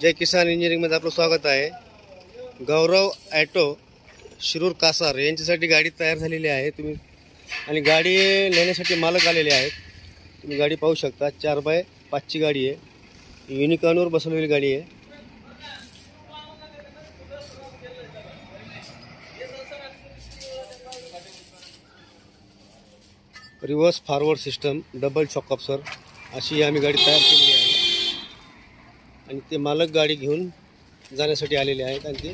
जय किसान इंजिनिअरिंगमध्ये आपलं स्वागत आहे। गौरव ॲटो शिरूर कासार यांच्यासाठी गाडी तयार झालेली आहे तुम्ही, आणि गाडी नेण्यासाठी मालक आलेले आहेत। तुम्ही गाडी पाहू शकता, 4x5 ची गाडी आहे, युनिकॉर्नवर बसवलेली गाडी आहे। Reverse forward system, double shock absorber अशी आम्ही गाडी तयार केलेली आहे, आणि ते मालक गाडी घेऊन जाण्यासाठी आलेले आहेत। आणि ते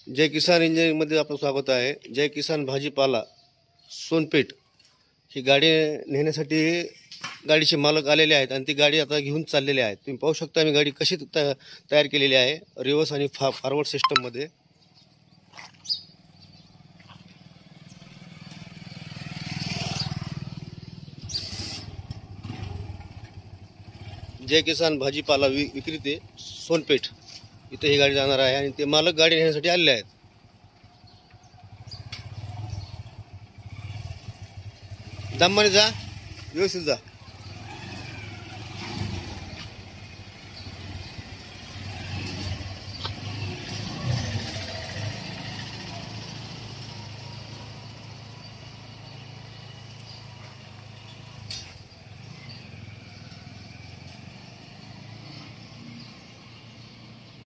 जय किसान इंजिनिअरिंगमध्ये आपलं स्वागत आहे। जय किसान भाजीपाला सोनपेठ ही गाडी नेण्यासाठी गाडीचे मालक आलेले आहेत, आणि ती गाडी आता घेऊन चाललेले आहेत। तुम्ही पाहू शकता मी गाडी कशी तयार केलेली आहे, रिव्हर्स आणि फॉरवर्ड सिस्टममध्ये। जय किसान भाजीपाला विक्रेते सोनपेठ इथे ही गाडी जाणार आहे, आणि ते मालक गाडी नेण्यासाठी आलेले आहेत। दमाने जा, व्यवस्थित जा।